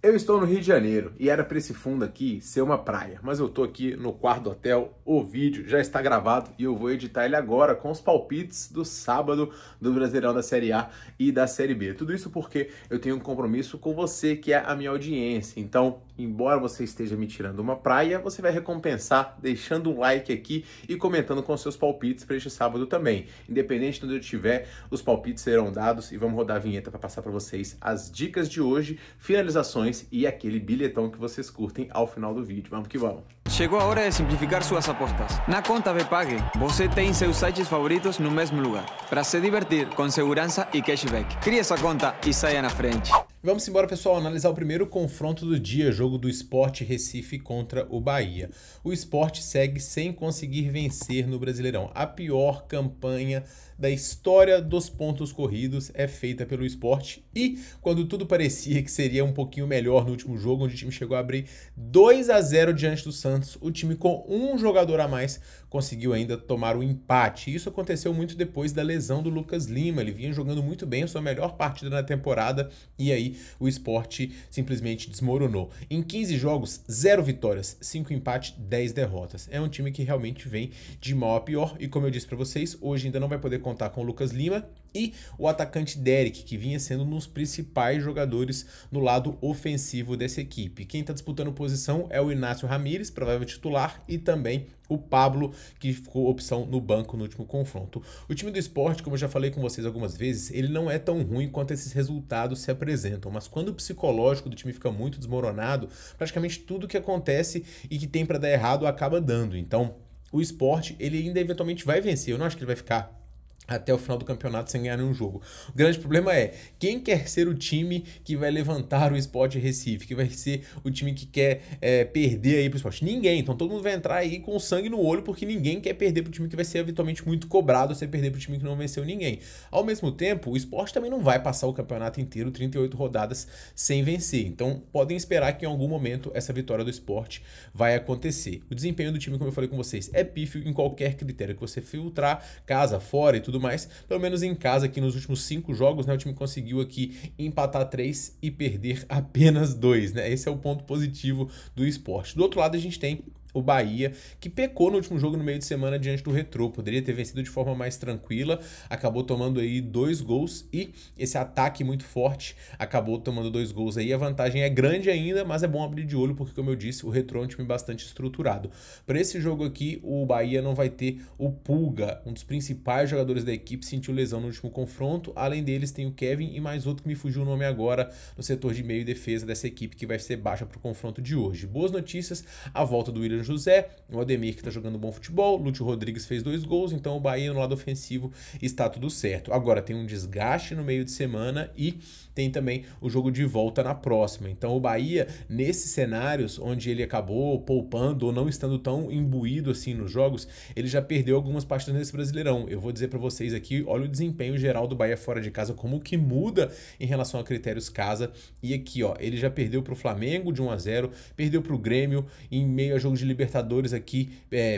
Eu estou no Rio de Janeiro e era para esse fundo aqui ser uma praia, mas eu tô aqui no quarto do hotel, o vídeo já está gravado e eu vou editar ele agora com os palpites do sábado do Brasileirão da Série A e da Série B. Tudo isso porque eu tenho um compromisso com você, que é a minha audiência. Então, embora você esteja me tirando uma praia, você vai recompensar deixando um like aqui e comentando com seus palpites para este sábado também. Independente de onde eu estiver, os palpites serão dados e vamos rodar a vinheta para passar para vocês as dicas de hoje, finalizações e aquele bilhetão que vocês curtem ao final do vídeo. Vamos que vamos! Chegou a hora de simplificar suas apostas. Na conta Bpag, você tem seus sites favoritos no mesmo lugar, para se divertir com segurança e cashback. Crie essa conta e saia na frente. Vamos embora, pessoal, analisar o primeiro confronto do dia, jogo do Sport Recife contra o Bahia. O Sport segue sem conseguir vencer no Brasileirão. A pior campanha da história dos pontos corridos é feita pelo Sport e quando tudo parecia que seria um pouquinho melhor no último jogo, onde o time chegou a abrir 2-0 diante do Santos, o time com um jogador a mais conseguiu ainda tomar o empate. Isso aconteceu muito depois da lesão do Lucas Lima. Ele vinha jogando muito bem, a sua melhor partida na temporada, e aí o Sport simplesmente desmoronou. Em 15 jogos, 0 vitórias, 5 empates, 10 derrotas. É um time que realmente vem de mal a pior e, como eu disse para vocês, hoje ainda não vai poder contar com o Lucas Lima e o atacante Derek, que vinha sendo um dos principais jogadores no lado ofensivo dessa equipe. Quem está disputando posição é o Inácio Ramírez, provável titular, e também o Pablo, que ficou opção no banco no último confronto. O time do Sport, como eu já falei com vocês algumas vezes, ele não é tão ruim quanto esses resultados se apresentam, mas quando o psicológico do time fica muito desmoronado, praticamente tudo que acontece e que tem para dar errado acaba dando. Então, o Sport, ele ainda eventualmente vai vencer. Eu não acho que ele vai ficar até o final do campeonato sem ganhar nenhum jogo. O grande problema é, quem quer ser o time que vai levantar o Sport Recife, que vai ser o time que quer perder aí pro Sport? Ninguém. Então todo mundo vai entrar aí com sangue no olho, porque ninguém quer perder pro time que vai ser eventualmente muito cobrado, se perder pro time que não venceu ninguém. Ao mesmo tempo, o Sport também não vai passar o campeonato inteiro, 38 rodadas, sem vencer. Então podem esperar que em algum momento essa vitória do Sport vai acontecer. O desempenho do time, como eu falei com vocês, é pífio em qualquer critério que você filtrar, casa, fora e tudo mais. Pelo menos em casa, aqui nos últimos 5 jogos, né, o time conseguiu aqui empatar 3 e perder apenas 2, né? Esse é o ponto positivo do Sport. Do outro lado, a gente tem o Bahia, que pecou no último jogo no meio de semana diante do Retrô. Poderia ter vencido de forma mais tranquila, acabou tomando aí 2 gols e esse ataque muito forte acabou tomando 2 gols aí. A vantagem é grande ainda, mas é bom abrir de olho porque, como eu disse, o Retrô é um time bastante estruturado. Para esse jogo aqui, o Bahia não vai ter o Pulga, um dos principais jogadores da equipe, sentiu lesão no último confronto. Além deles, tem o Kevin e mais outro que me fugiu o nome agora no setor de meio e defesa dessa equipe, que vai ser baixa para o confronto de hoje. Boas notícias, a volta do William José, o Ademir, que está jogando bom futebol, Lúcio Rodrigues fez 2 gols, então o Bahia no lado ofensivo está tudo certo. Agora tem um desgaste no meio de semana e tem também o jogo de volta na próxima. Então o Bahia, nesses cenários onde ele acabou poupando ou não estando tão imbuído assim nos jogos, ele já perdeu algumas partidas nesse Brasileirão. Eu vou dizer para vocês aqui, olha o desempenho geral do Bahia fora de casa, como que muda em relação a critérios casa. E aqui, ó, ele já perdeu para o Flamengo de 1-0, perdeu para o Grêmio em meio a jogo de Libertadores aqui,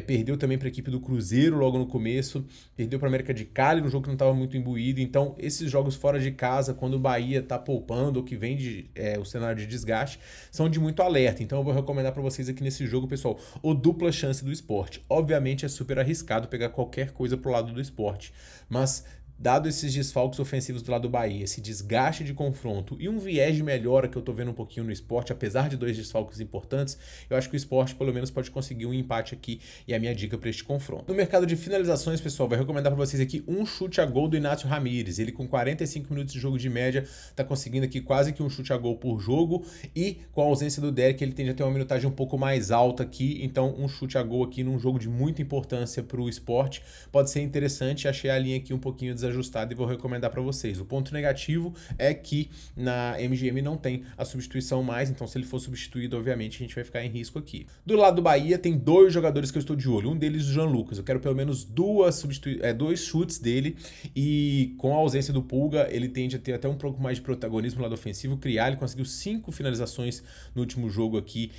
perdeu também para a equipe do Cruzeiro logo no começo, perdeu para a América de Cali no jogo que não estava muito imbuído. Então esses jogos fora de casa, quando o Bahia tá poupando ou que vem de o cenário de desgaste, são de muito alerta. Então eu vou recomendar para vocês aqui nesse jogo, pessoal, o dupla chance do Sport. Obviamente é super arriscado pegar qualquer coisa pro lado do Sport, mas dado esses desfalques ofensivos do lado do Bahia, esse desgaste de confronto e um viés de melhora que eu tô vendo um pouquinho no Sport, apesar de 2 desfalques importantes, eu acho que o Sport pelo menos pode conseguir um empate aqui e a minha dica para este confronto. No mercado de finalizações, pessoal, vou recomendar para vocês aqui um chute a gol do Inácio Ramírez. Ele com 45 minutos de jogo de média tá conseguindo aqui quase que um chute a gol por jogo e com a ausência do Derek ele tende a ter uma minutagem um pouco mais alta aqui, então um chute a gol aqui num jogo de muita importância para o Sport pode ser interessante. Achei a linha aqui um pouquinho desajustada e vou recomendar para vocês. O ponto negativo é que na MGM não tem a substituição mais, então se ele for substituído, obviamente a gente vai ficar em risco aqui. Do lado do Bahia tem 2 jogadores que eu estou de olho, um deles o Jean Lucas. Eu quero pelo menos 2 chutes dele e com a ausência do Pulga, ele tende a ter até um pouco mais de protagonismo no lado ofensivo. Ele conseguiu 5 finalizações no último jogo aqui,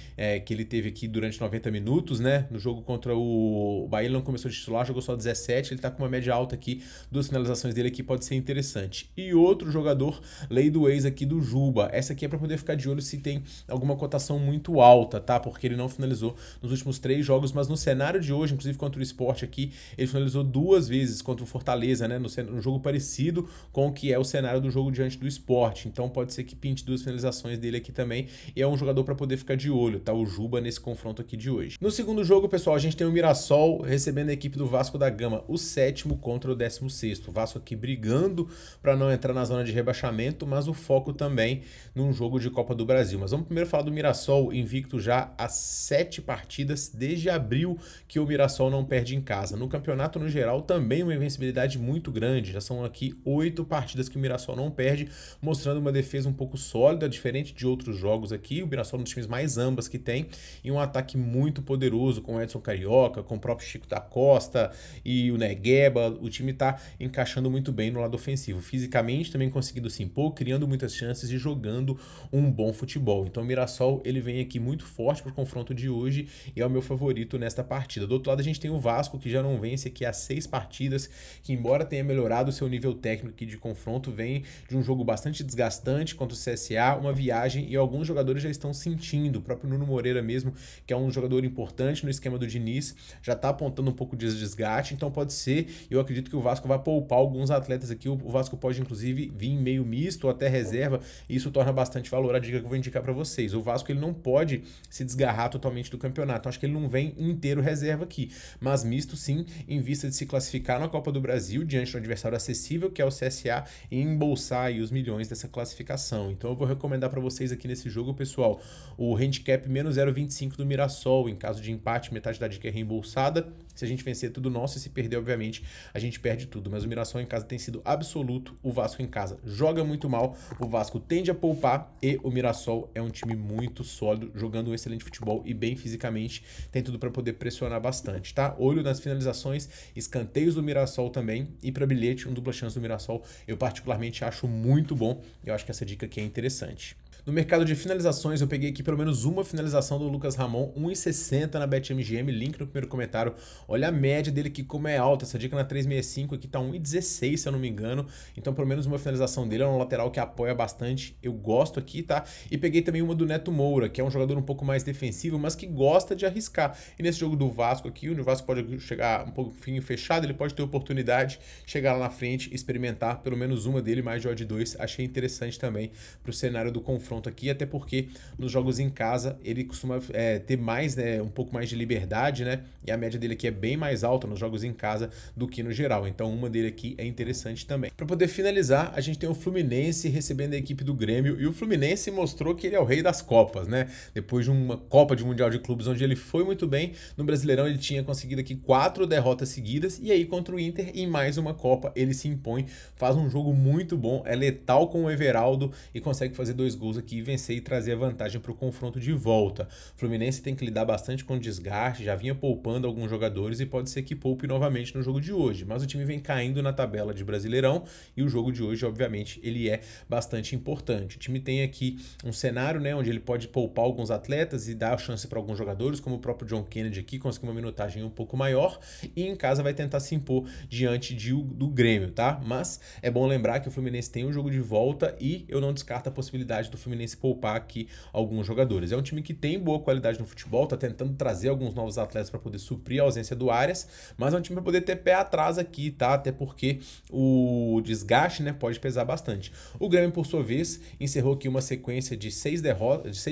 que ele teve aqui durante 90 minutos, né? No jogo contra o Bahia ele não começou de titular, jogou só 17, ele tá com uma média alta aqui, 2 finalizações finalizações dele aqui pode ser interessante. E outro jogador, lei do ex aqui do Juba. Essa aqui é para poder ficar de olho se tem alguma cotação muito alta, tá? Porque ele não finalizou nos últimos 3 jogos, mas no cenário de hoje, inclusive contra o Sport aqui, ele finalizou 2 vezes contra o Fortaleza, né? No jogo parecido com o que é o cenário do jogo diante do Sport. Então pode ser que pinte 2 finalizações dele aqui também. E é um jogador para poder ficar de olho, tá? O Juba nesse confronto aqui de hoje. No segundo jogo, pessoal, a gente tem o Mirassol recebendo a equipe do Vasco da Gama, o 7º contra o 16º. O Vasco aqui brigando para não entrar na zona de rebaixamento, mas o foco também num jogo de Copa do Brasil. Mas vamos primeiro falar do Mirassol, invicto já há 7 partidas desde abril que o Mirassol não perde em casa. No campeonato no geral também uma invencibilidade muito grande, já são aqui 8 partidas que o Mirassol não perde, mostrando uma defesa um pouco sólida, diferente de outros jogos aqui. O Mirassol é um dos times mais ambas que tem e um ataque muito poderoso com o Edson Carioca, com o próprio Chico da Costa e o Negueba. O time tá encaixando muito bem no lado ofensivo, fisicamente também conseguindo se impor, criando muitas chances e jogando um bom futebol. Então o Mirassol ele vem aqui muito forte pro confronto de hoje e é o meu favorito nesta partida. Do outro lado a gente tem o Vasco, que já não vence aqui há 6 partidas, que embora tenha melhorado o seu nível técnico aqui de confronto, vem de um jogo bastante desgastante contra o CSA, uma viagem, e alguns jogadores já estão sentindo. O próprio Nuno Moreira mesmo, que é um jogador importante no esquema do Diniz, já tá apontando um pouco de desgaste, então pode ser, eu acredito que o Vasco vai poupar alguns atletas aqui. O Vasco pode inclusive vir meio misto ou até reserva, e isso torna bastante valor a dica que eu vou indicar para vocês. O Vasco ele não pode se desgarrar totalmente do campeonato, acho que ele não vem inteiro reserva aqui, mas misto sim, em vista de se classificar na Copa do Brasil diante do adversário acessível que é o CSA e embolsar aí os milhões dessa classificação. Então eu vou recomendar para vocês aqui nesse jogo, pessoal, o handicap menos 0,25 do Mirassol. Em caso de empate, metade da dica é reembolsada. Se a gente vencer, é tudo nosso, e se perder, obviamente, a gente perde tudo. Mas o Mirassol em casa tem sido absoluto, o Vasco em casa joga muito mal, o Vasco tende a poupar e o Mirassol é um time muito sólido, jogando um excelente futebol e bem fisicamente, tem tudo para poder pressionar bastante, tá? Olho nas finalizações, escanteios do Mirassol também, e para bilhete, um dupla chance do Mirassol, eu particularmente acho muito bom, eu acho que essa dica aqui é interessante. No mercado de finalizações, eu peguei aqui pelo menos uma finalização do Lucas Ramon, 1,60 na BetMGM, link no primeiro comentário. Olha a média dele aqui como é alta, essa dica na 365 aqui tá 1,16 se eu não me engano, então pelo menos uma finalização dele, é um lateral que apoia bastante, eu gosto aqui, tá? E peguei também uma do Neto Moura, que é um jogador um pouco mais defensivo, mas que gosta de arriscar. E nesse jogo do Vasco aqui, onde o Vasco pode chegar um pouquinho fechado, ele pode ter oportunidade, chegar lá na frente, experimentar pelo menos uma dele, mais de odd 2, achei interessante também pro cenário do confronto aqui, até porque nos jogos em casa ele costuma ter mais, um pouco mais de liberdade, né? E a média dele aqui é bem mais alta nos jogos em casa do que no geral. Então uma dele aqui é interessante também. Para poder finalizar, a gente tem o Fluminense recebendo a equipe do Grêmio, e o Fluminense mostrou que ele é o rei das Copas, né? Depois de uma Copa de Mundial de Clubes onde ele foi muito bem, no Brasileirão ele tinha conseguido aqui 4 derrotas seguidas, e aí contra o Inter em mais uma Copa ele se impõe, faz um jogo muito bom, é letal com o Everaldo e consegue fazer 2 gols aqui, vencer e trazer a vantagem para o confronto de volta. O Fluminense tem que lidar bastante com o desgaste, já vinha poupando alguns jogadores e pode ser que poupe novamente no jogo de hoje, mas o time vem caindo na tabela de Brasileirão e o jogo de hoje, obviamente, ele é bastante importante. O time tem aqui um cenário, né, onde ele pode poupar alguns atletas e dar chance para alguns jogadores, como o próprio John Kennedy aqui, conseguir uma minutagem um pouco maior, e em casa vai tentar se impor diante do Grêmio, tá? Mas é bom lembrar que o Fluminense tem um jogo de volta e eu não descarto a possibilidade do Fluminense poupar aqui alguns jogadores. É um time que tem boa qualidade no futebol, tá tentando trazer alguns novos atletas para poder suprir a ausência do Arias, mas é um time para poder ter pé atrás aqui, tá? Até porque o desgaste, né, pode pesar bastante. O Grêmio, por sua vez, encerrou aqui uma sequência de 6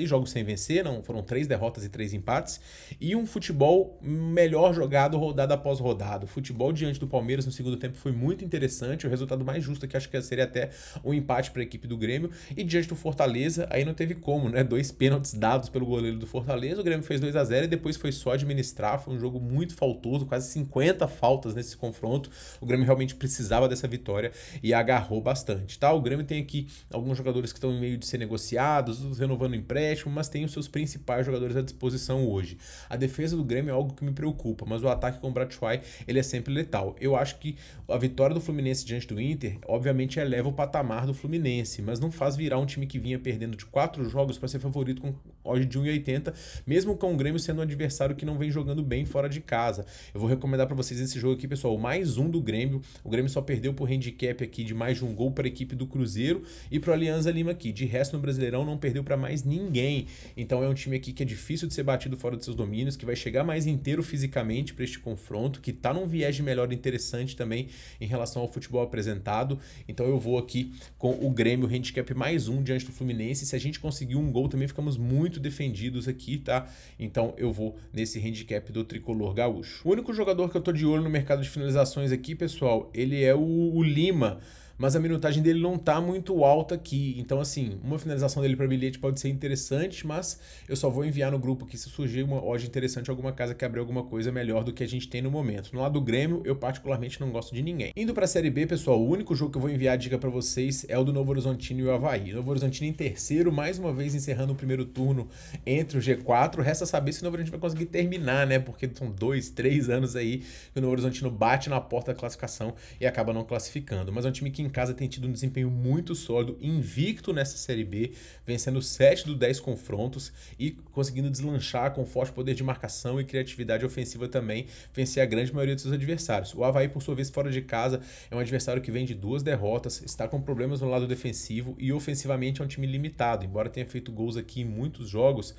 jogos sem vencer, não, foram 3 derrotas e 3 empates, e um futebol melhor jogado rodada após rodada. O futebol diante do Palmeiras no segundo tempo foi muito interessante, o resultado mais justo aqui acho que seria até um empate para a equipe do Grêmio, e diante do Fortaleza, aí não teve como, né? 2 pênaltis dados pelo goleiro do Fortaleza, o Grêmio fez 2-0 e depois foi só administrar, foi um jogo muito faltoso, quase 50 faltas nesse confronto, o Grêmio realmente precisava dessa vitória e agarrou bastante, tá? O Grêmio tem aqui alguns jogadores que estão em meio de ser negociados, renovando empréstimo, mas tem os seus principais jogadores à disposição hoje. A defesa do Grêmio é algo que me preocupa, mas o ataque com o Batshuayi, ele é sempre letal. Eu acho que a vitória do Fluminense diante do Inter, obviamente eleva o patamar do Fluminense, mas não faz virar um time que vinha perdendo perdendo de 4 jogos para ser favorito com odd de 1,80, mesmo com o Grêmio sendo um adversário que não vem jogando bem fora de casa. Eu vou recomendar para vocês esse jogo aqui, pessoal, mais um do Grêmio. O Grêmio só perdeu por handicap aqui de mais de um gol para a equipe do Cruzeiro e para o Alianza Lima aqui. De resto, no Brasileirão não perdeu para mais ninguém. Então é um time aqui que é difícil de ser batido fora dos seus domínios, que vai chegar mais inteiro fisicamente para este confronto, que tá num viés de melhora interessante também em relação ao futebol apresentado. Então eu vou aqui com o Grêmio, handicap mais um diante do Fluminense. Se a gente conseguir um gol também ficamos muito defendidos aqui, tá? Então eu vou nesse handicap do tricolor gaúcho. O único jogador que eu tô de olho no mercado de finalizações aqui, pessoal, ele é o Lima, mas a minutagem dele não tá muito alta aqui. Então, assim, uma finalização dele para bilhete pode ser interessante, mas eu só vou enviar no grupo aqui se surgir uma odd interessante, alguma casa que abrir alguma coisa melhor do que a gente tem no momento. No lado do Grêmio, eu particularmente não gosto de ninguém. Indo para a Série B, pessoal, o único jogo que eu vou enviar a dica para vocês é o do Novo Horizontino e o Avaí. Novo Horizontino em terceiro, mais uma vez encerrando o primeiro turno entre o G4. Resta saber se o Novo Horizontino vai conseguir terminar, né? Porque são 2, 3 anos aí que o Novo Horizontino bate na porta da classificação e acaba não classificando. Mas é um time que em casa tem tido um desempenho muito sólido, invicto nessa Série B, vencendo 7 dos 10 confrontos e conseguindo deslanchar com forte poder de marcação e criatividade ofensiva também, vencer a grande maioria dos seus adversários. O Avaí, por sua vez, fora de casa, é um adversário que vem de 2 derrotas, está com problemas no lado defensivo e ofensivamente é um time limitado, embora tenha feito gols aqui em muitos jogos.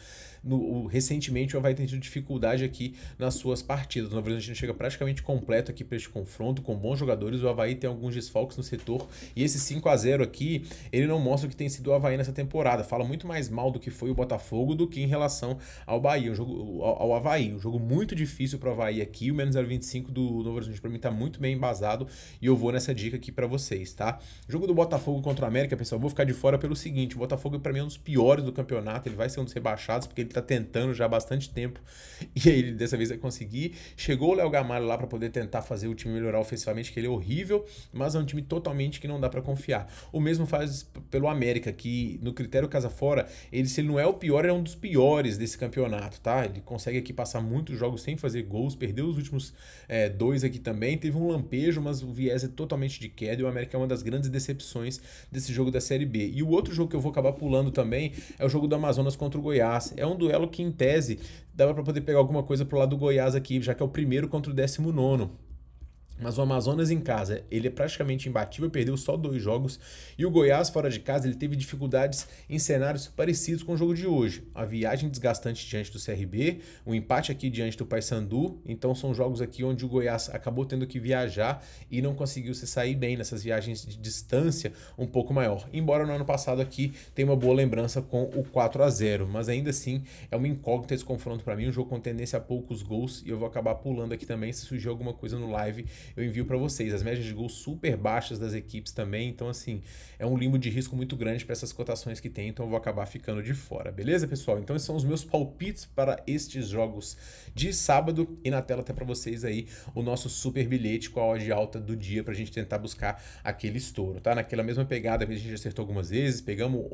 Recentemente o Avaí tem tido dificuldade aqui nas suas partidas. O Novo Horizontino chega praticamente completo aqui para este confronto, com bons jogadores. O Avaí tem alguns desfalques no setor e esse 5-0 aqui, ele não mostra o que tem sido o Avaí nessa temporada. Fala muito mais mal do que foi o Botafogo do que em relação ao Bahia, ao Avaí. Um jogo muito difícil para o Avaí aqui. O menos 0,25 do Novo Horizontino para mim tá muito bem embasado e eu vou nessa dica aqui para vocês, tá? Jogo do Botafogo contra o América, pessoal, eu vou ficar de fora pelo seguinte: o Botafogo para mim é um dos piores do campeonato, ele vai ser um dos rebaixados porque ele tá tentando já há bastante tempo e aí ele dessa vez vai conseguir. Chegou o Léo Gamalho lá para poder tentar fazer o time melhorar ofensivamente, que ele é horrível, mas é um time totalmente que não dá para confiar. O mesmo faz pelo América, que no critério casa fora, se ele não é o pior, ele é um dos piores desse campeonato, tá? Ele consegue aqui passar muitos jogos sem fazer gols, perdeu os últimos 2 aqui também, teve um lampejo, mas o viés é totalmente de queda e o América é uma das grandes decepções desse jogo da Série B. E o outro jogo que eu vou acabar pulando também é o jogo do Amazonas contra o Goiás. É um duelo que, em tese, dava para poder pegar alguma coisa pro lado do Goiás aqui, já que é o primeiro contra o 19º. Mas o Amazonas em casa, ele é praticamente imbatível, perdeu só 2 jogos. E o Goiás fora de casa, ele teve dificuldades em cenários parecidos com o jogo de hoje. A viagem desgastante diante do CRB, o empate aqui diante do Paysandu. Então são jogos aqui onde o Goiás acabou tendo que viajar e não conseguiu se sair bem nessas viagens de distância um pouco maior. Embora no ano passado aqui tenha uma boa lembrança com o 4-0. Mas ainda assim é uma incógnita esse confronto para mim. Um jogo com tendência a poucos gols e eu vou acabar pulando aqui também. Se surgir alguma coisa no live, eu envio para vocês. As médias de gols super baixas das equipes também, então assim, é um limbo de risco muito grande para essas cotações que tem, então eu vou acabar ficando de fora, beleza, pessoal? Então esses são os meus palpites para estes jogos de sábado e na tela até para vocês aí o nosso super bilhete com a odd alta do dia pra gente tentar buscar aquele estouro, tá? Naquela mesma pegada que a gente acertou algumas vezes, pegamos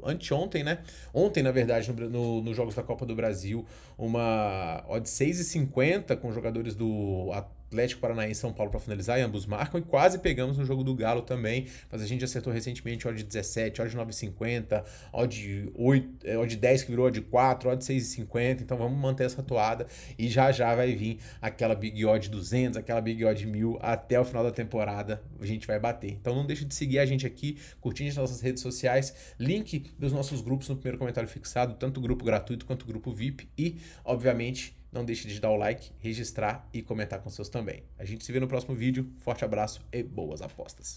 anteontem, né? Ontem, na verdade, nos Jogos da Copa do Brasil, uma odd 6,50 com jogadores do Atlético Paranaense e São Paulo para finalizar, e ambos marcam, e quase pegamos no jogo do Galo também, mas a gente acertou recentemente odd 17, odd 9,50, odd 8, odd 10 que virou odd 4, odd 6,50, então vamos manter essa toada e já vai vir aquela Big Odd 200, aquela Big Odd 1000 até o final da temporada, a gente vai bater. Então não deixa de seguir a gente aqui, curtindo as nossas redes sociais, link dos nossos grupos no primeiro comentário fixado, tanto o grupo gratuito quanto o grupo VIP, e obviamente não deixe de dar o like, registrar e comentar com seus também. A gente se vê no próximo vídeo. Forte abraço e boas apostas.